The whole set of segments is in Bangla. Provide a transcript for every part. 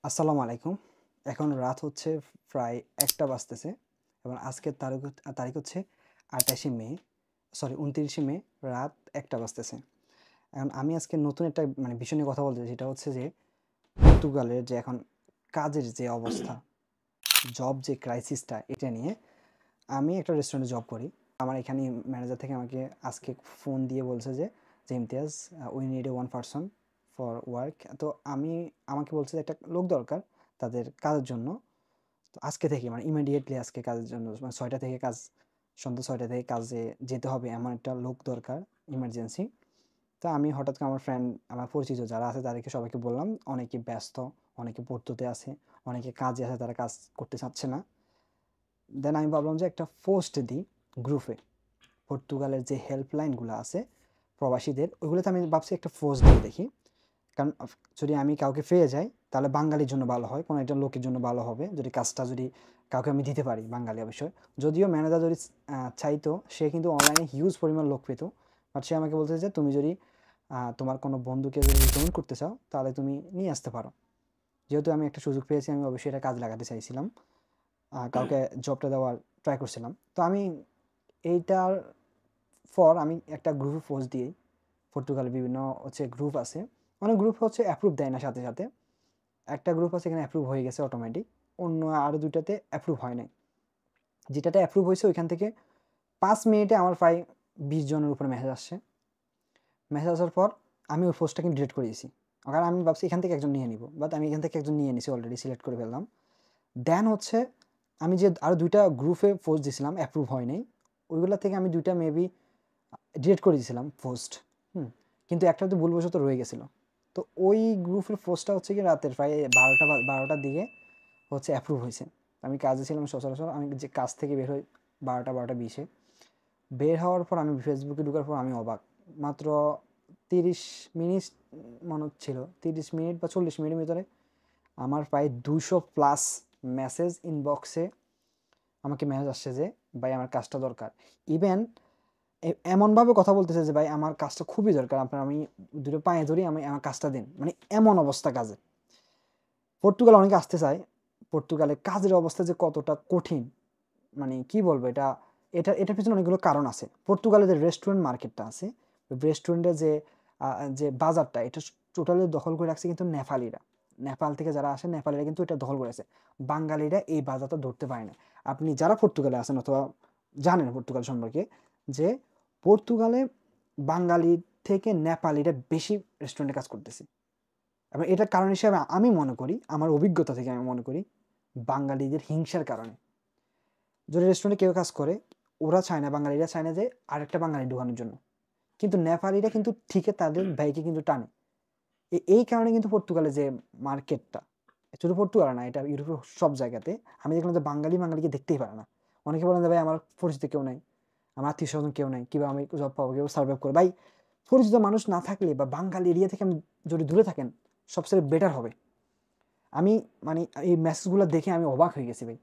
আসসালামু আলাইকুম। এখন রাত হচ্ছে প্রায় ১টা বাজতেছে এবং আজকের তারিখ হচ্ছে ২৮শে মে, ২৯শে মে রাত ১টা বাজতেছে। এখন আমি আজকে নতুন একটা বিষয় নিয়ে কথা বলতে চাই, সেটা হচ্ছে যে পর্তুগালের যে এখন কাজের যে অবস্থা, জব যে ক্রাইসিসটা, এটা নিয়ে। আমি একটা রেস্টুরেন্টে জব করি। আমার এখানে ম্যানেজার থেকে আমাকে আজকে ফোন দিয়ে বলছে যে Imtiaz, we need a one person for work. তো আমাকে বলছে যে একটা লোক দরকার তাদের কাজের জন্য। তো আজকে থেকে ইমিডিয়েটলি আজকে কাজের জন্য ৬টা থেকে কাজ, সন্ধ্যা ৬টা থেকে কাজে যেতে হবে, এমন একটা লোক দরকার, ইমার্জেন্সি। তো আমি হঠাৎ করে আমার ফ্রেন্ড, আমার পরিচিত যারা আছে তাদেরকে সবাইকে বললাম। অনেকে ব্যস্ত, অনেকে পড়তে আছে, অনেকে কাজে আছে, তারা কাজ করতে চাচ্ছে না। দেন আমি ভাবলাম যে একটা পোস্ট দিই গ্রুপে, পর্তুগালের যে হেল্পলাইনগুলো আছে প্রবাসীদের, ওইগুলোতে আমি ভাবছি একটা পোস্ট দিয়ে দেখি। কারণ যদি আমি কাউকে পেয়ে যাই তাহলে বাঙালির জন্য ভালো হয়, কোনো একটা লোকের জন্য ভালো হবে যদি কাজটা যদি কাউকে আমি দিতে পারি, বাঙালি অবশ্যই। যদিও ম্যানেজার যদি চাইতো, সে কিন্তু অনলাইনে হিউজ পরিমাণ লোক পেত। বাট সে আমাকে বলতে যে তুমি যদি তোমার কোনো বন্ধুকে যদি রিকমেন্ড করতে চাও তাহলে তুমি নিয়ে আসতে পারো। যেহেতু আমি একটা সুযোগ পেয়েছি, আমি অবশ্যই এটা কাজে লাগাতে চাইছিলাম, কাউকে জবটা দেওয়ার ট্রাই করছিলাম। তো আমি এইটার আমি একটা গ্রুপে পোস্ট দিই। পর্তুগালের বিভিন্ন গ্রুপ আছে, অনেক গ্রুপ অ্যাপ্রুভ দেয় না সাথে সাথে। একটা গ্রুপ আছে এখানে অ্যাপ্রুভ হয়ে গেছে অটোমেটিক, অন্য আরও দুইটাতে অ্যাপ্রুভ হয় নাই। যেটাতে অ্যাপ্রুভ হয়েছে ওইখান থেকে 5 মিনিটে আমার প্রায় 20 জনের উপরে মেসেজ আসছে। মেসেজ আসার পর আমি ওই পোস্টটাকে ডিলিট করে দিয়েছি, কারণ আমি ভাবছি এখান থেকে একজন নিয়ে নিব, বাট আমি এখান থেকে একজন নিয়ে নিছি, অলরেডি সিলেক্ট করে ফেললাম। দেন আমি যে আরও দুইটা গ্রুপে পোস্ট দিয়েছিলাম, অ্যাপ্রুভ হয় নাই, ওইগুলো থেকে আমি দুইটা মেবি ডিলিট করে দিয়েছিলাম পোস্ট। কিন্তু একটা তো ভুলবশত রয়ে গেছিলো। তো ওই গ্রুপের পোস্টটা কি রাতের প্রায় 12টার দিকে অ্যাপ্রুভ হয়েছে। আমি কাজে ছিলাম সচরাচর, আমি যে কাজ থেকে বের হই 12টা 20-এ। বের হওয়ার পর আমি ফেসবুকে ঢোকার পর আমি অবাক। মাত্র 30 মিনিট মনে হচ্ছিল, 30 মিনিট বা 40 মিনিটের ভিতরে আমার প্রায় 200+ মেসেজ ইনবক্সে আমাকে মেসেজ আসছে যে ভাই আমার কাজটা দরকার। ইভেন এমনভাবে কথা বলতেছে যে ভাই আমার কাজটা খুবই দরকার, আপনার আমি দুটো পায়ে ধরি, আমি আমার কাজটা দিন, এমন অবস্থা কাজে। পর্তুগালে অনেকে আসতে চায়, পর্তুগালে কাজের অবস্থা যে কতটা কঠিন, কি বলবো, এটার পিছনে অনেকগুলো কারণ আছে। পর্তুগালে যে রেস্টুরেন্ট মার্কেটটা আছে, রেস্টুরেন্টের যে বাজারটা, এটা টোটালি দখল করে রাখছে কিন্তু নেপালিরা। নেপাল থেকে যারা আসে, নেপালিরা কিন্তু এটা দখল করেছে। বাঙালিরা এই বাজারটা ধরতে পারে না। আপনি যারা পর্তুগালে আছেন অথবা জানেন পর্তুগাল সম্পর্কে, যে পর্তুগালে বাঙালি থেকে নেপালিরা বেশি রেস্টুরেন্টে কাজ করতেছে। এবং এটার কারণ হিসেবে আমি মনে করি, আমার অভিজ্ঞতা থেকে আমি মনে করি, বাঙালিদের হিংসার কারণে। যদি রেস্টুরেন্টে কেউ কাজ করে, ওরা চায় না, বাঙালিরা চায় না যে আরেকটা বাঙালি ঢোকানোর জন্য, কিন্তু নেপালিরা কিন্তু ঠিকই তাদের ব্যয়কে কিন্তু টানে। এই কারণে কিন্তু পর্তুগালে যে মার্কেটটা, শুধু পর্তুগাল না, এটা ইউরোপের সব জায়গাতে আমি দেখলাম যে বাঙালিকে দেখতেই পারে না। অনেকে বলেন যে ভাই আমার পরিচিত কেউ নাই, আমার আত্মীয় স্বজন কেউ নাই, কীভাবে আমি জব পাবো, কেউ সার্ভাইভ করে। ভাই পরিচিত মানুষ না থাকলে বা বাঙালি এরিয়া থেকে আমি যদি দূরে থাকেন, সবচেয়ে বেটার হবে। আমি এই মেসেজগুলো দেখে আমি অবাক হয়ে গেছি ভাই।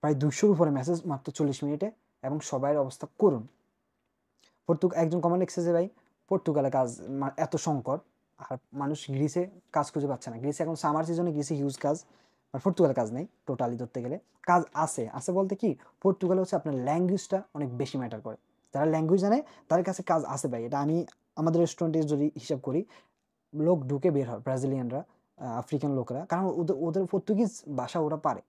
প্রায় 200-র উপরে মেসেজ মাত্র 40 মিনিটে, এবং সবাই অবস্থা করুন। একজন কমেন্ট লিখছে যে ভাই পর্তুগালে কাজ এত সংকট, আর মানুষ গ্রিসে কাজ খুঁজে পাচ্ছে না। গ্রিসে এখন সামার সিজনে গ্রিসে হিউজ কাজ, আর পর্তুগালে কাজ নেই টোটালি ধরতে গেলে। কাজ আছে আছে বলতে কি, পর্তুগালে আপনার ল্যাঙ্গুয়েজটা অনেক বেশি ম্যাটার করে। যারা ল্যাঙ্গুয়েজ জানে তাদের কাছে কাজ আছে ভাই। এটা আমি আমাদের রেস্টুরেন্টে যদি হিসাব করি, লোক ঢুকে বের হয় ব্রাজিলিয়ানরা, আফ্রিকান লোকরা, কারণ ওদের ওদের পর্তুগিজ ভাষা ওরা পারে,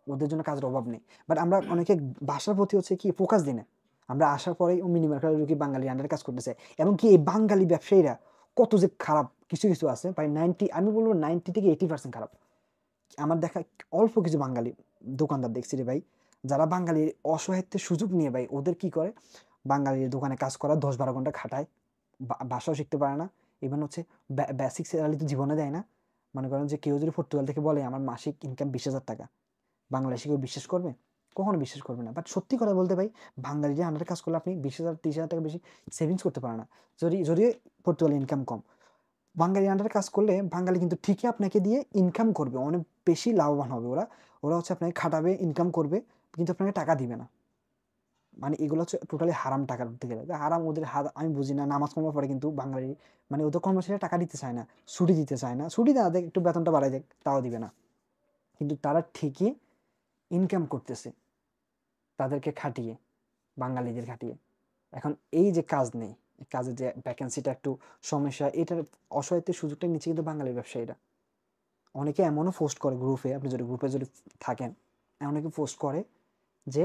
ওদের জন্য কাজের অভাব নেই। বাট আমরা অনেকে ভাষার প্রতি কি ফোকাস দিই না। আমরা আসার পরেই মিনিমাম ঢুকি বাঙালি আন্ডারে কাজ করতেছে। এমনকি এই বাঙালি ব্যবসায়ীরা কত যে খারাপ, কিছু কিছু আছে প্রায় 90, আমি বলবো 90 থেকে 80% খারাপ। আমার দেখা অল্প কিছু বাঙালি দোকানদার দেখছি রে ভাই, যারা বাঙালির অসহায়ত্বের সুযোগ নিয়ে ভাই ওদের কি করে, বাঙালির দোকানে কাজ করা 10-12 ঘন্টা খাটায়, ভাষাও শিখতে পারে না। ইভেন বেসিক স্যালারি তো জীবনে দেয় না। মনে করেন যে কেউ যদি পর্তুগাল থেকে বলে আমার মাসিক ইনকাম 20,000 টাকা, বাংলাদেশে কেউ বিশ্বাস করবে? কখনো বিশ্বাস করবে না। বাট সত্যি কথা বলতে ভাই, বাঙালিরা আন্ডারে কাজ করলে আপনি 20,000-30,000 টাকা বেশি সেভিংস করতে পারে না, যদি পর্তুগালে ইনকাম কম। বাঙালি আন্ডারে কাজ করলে বাঙালি কিন্তু ঠিকই আপনাকে দিয়ে ইনকাম করবে, অনেক বেশি লাভবান হবে ওরা। ওরা আপনাকে খাটাবে, ইনকাম করবে, কিন্তু আপনাকে টাকা দিবে না। এগুলো টোটালি হারাম টাকা ধরতে গেলে। হারাম ওদের আমি বুঝি না, নামাজ কালাম পড়ে কিন্তু বাঙালি ওদের কর্মচারীরা টাকা দিতে চায় না, ছুটি দিতে চায় না, ছুটি না দেয়, একটু বেতনটা বাড়াই দেয়, তাও দিবে না। কিন্তু তারা ঠিকই ইনকাম করতেছে তাদেরকে খাটিয়ে, বাঙালিদের খাটিয়ে। এখন এই যে কাজ নেই, এই কাজের যে ভ্যাকেন্সিটা একটু সমস্যা, এটার অসহায়ত্বের সুযোগটা নিচ্ছে কিন্তু বাঙালি ব্যবসায়ীরা। অনেকে এমনও পোস্ট করে গ্রুপে, আপনি যদি গ্রুপে যদি থাকেন, অনেকে পোস্ট করে যে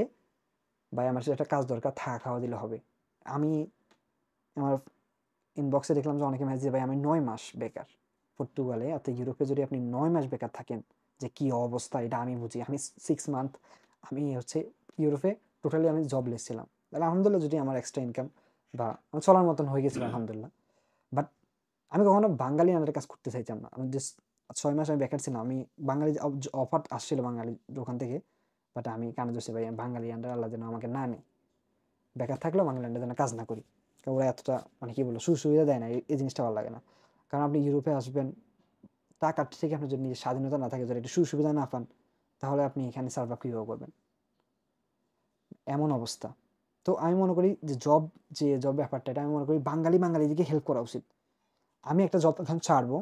ভাই আমার সাথে একটা কাজ দরকার, থাকা খাওয়া দিলে হবে। আমি আমার ইনবক্সে দেখলাম যে অনেকে মেসেজ, ভাই আমি 9 মাস বেকার পর্তুগালে, অর্থাৎ ইউরোপে যদি আপনি 9 মাস বেকার থাকেন, যে কি অবস্থা এটা আমি বুঝি। আমি 6 মান্থ আমি হচ্ছে ইউরোপে টোটালি আমি জবলেস ছিলাম। তাহলে আলহামদুলিল্লাহ যদি আমার এক্সট্রা ইনকাম বা আমার চলার মতন হয়ে গেছিল আলহামদুলিল্লাহ। বাট আমি কখনো বাঙালি আন্ডারে কাজ করতে চাইতাম না। আমি জাস্ট 6 মাস আমি বেকার ছিলাম। আমি বাঙালি অফার আসছিল বাঙালি দোকান থেকে, বাট আমি কানে ধরছি ভাই আমি বাঙালি আন্ডার আল্লাহ যেন আমাকে না নেই, বেকার থাকলেও বাঙালি আন্ডার যেন কাজ না করি। কারণ ওরা এতটা মানে কি বলবো সুযোগ দেয় না, এই জিনিসটা ভালো লাগে না। কারণ আপনি ইউরোপে আসবেন, টাকার থেকে আপনার যদি নিজের স্বাধীনতা না থাকে, যদি একটু সুবিধা না পান, তাহলে আপনি এখানে সার্ভাইভ কীভাবে করবেন, এমন অবস্থা। তো আমি মনে করি যে জব ব্যাপারটা, এটা আমি মনে করি বাঙালিদিকে হেল্প করা উচিত। আমি একটা জব এখন ছাড়বো,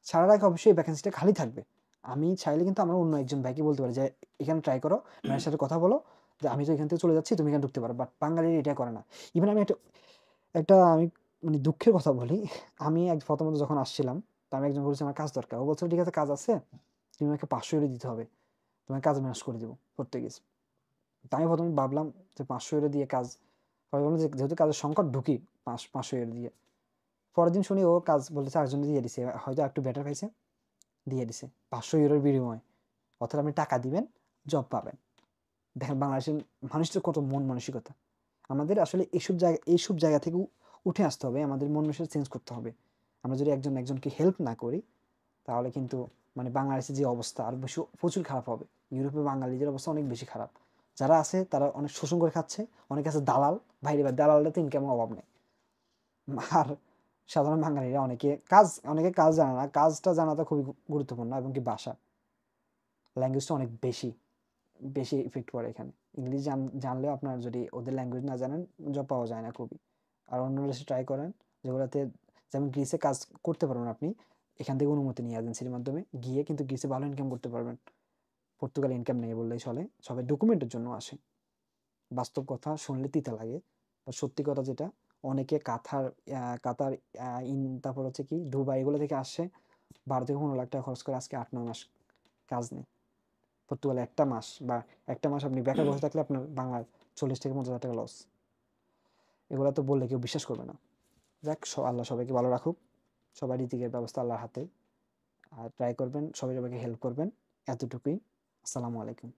ছাড়ার আগে অবশ্যই ভ্যাকেন্সিটা খালি থাকবে। আমি চাইলে কিন্তু আমার অন্য একজন ভাইকে বলতে পারি যে এখানে ট্রাই করো, ম্যানের সাথে কথা বলো যে আমি তো এখান থেকে চলে যাচ্ছি, তুমি এখানে ঢুকতে পারো। বাট বাঙালির এটা করে না। ইভেন আমি একটা আমি মানে দুঃখের কথা বলি, আমি প্রথমত যখন আসছিলাম, তো আমি একজন বলছি আমার কাজ দরকার, ও বলছে ঠিক আছে কাজ আছে, তুমি আমাকে 500 ইউরো দিতে হবে, তোমার কাজ ম্যানেজ করে দেবো পর্তুগিজ। তো আমি প্রথমে ভাবলাম যে 500 ইউরো দিয়ে কাজ, পরে বললাম যে যেহেতু কাজের সংকট ঢুকি 500 ইউরো দিয়ে। পরের দিন শুনি ও কাজ বলতেছে আরেকজন দিয়ে দিছে, হয়তো একটু বেটার পাইছে, দিয়ে দিছে 500 ইউরোর বিনিময়ে। অর্থাৎ আপনি টাকা দিবেন, জব পাবেন। দেখেন বাংলাদেশের মানুষের কত মন মানসিকতা। আমাদের আসলে এইসব জায়গা থেকে উঠে আসতে হবে, আমাদের মন মানসিকতা চেঞ্জ করতে হবে। আমরা যদি একজনকে হেল্প না করি, তাহলে কিন্তু মানে বাংলাদেশের যে অবস্থা আর বেশি প্রচুর খারাপ হবে। ইউরোপে বাঙালিদের অবস্থা অনেক বেশি খারাপ। যারা আছে তারা অনেক শোষণ করে খাচ্ছে, অনেকে আছে দালাল, বাইরে দালালটা তো ইনকামের অভাব নেই। আর সাধারণ বাঙালিরা অনেকে কাজ জানে না, কাজটা জানাটা খুবই গুরুত্বপূর্ণ, এবং কি ভাষা ল্যাঙ্গুয়েজটা অনেক বেশি বেশি ইফেক্ট পড়ে এখানে। ইংলিশ জানলেও আপনার যদি ওদের ল্যাঙ্গুয়েজ না জানেন, জব পাওয়া যায় না খুবই। আর অন্য দেশে ট্রাই করেন যেগুলোতে, যেমন গ্রিসে কাজ করতে পারবেন আপনি, এখান থেকে অনুমতি নিয়ে এজেন্সির মাধ্যমে গিয়ে কিন্তু গ্রিসে ভালো ইনকাম করতে পারবেন। পর্তুগালে ইনকাম নেই বললেই চলে, সবাই ডকুমেন্টের জন্য আসে। বাস্তব কথা শুনলে তিতা লাগে, বা সত্যি কথা যেটা, অনেকে কাতার তারপর হচ্ছে কি দুবাই, এগুলো থেকে আসে, 12 থেকে 15 লাখ টাকা খরচ করে আজকে 8-9 মাস কাজ নেই পর্তুগালে। একটা মাস আপনি বেকার বসে থাকলে আপনার বাংলার 40 থেকে 50 হাজার টাকা লস। এগুলো তো বললে কেউ বিশ্বাস করবে না। যাক, আল্লাহ সবাইকে ভালো রাখুক, সবাই রিজিকের ব্যবস্থা আল্লাহর হাতে। আর ট্রাই করবেন, সবাইকে হেল্প করবেন, এতটুকুই। আসসালামু আলাইকুম।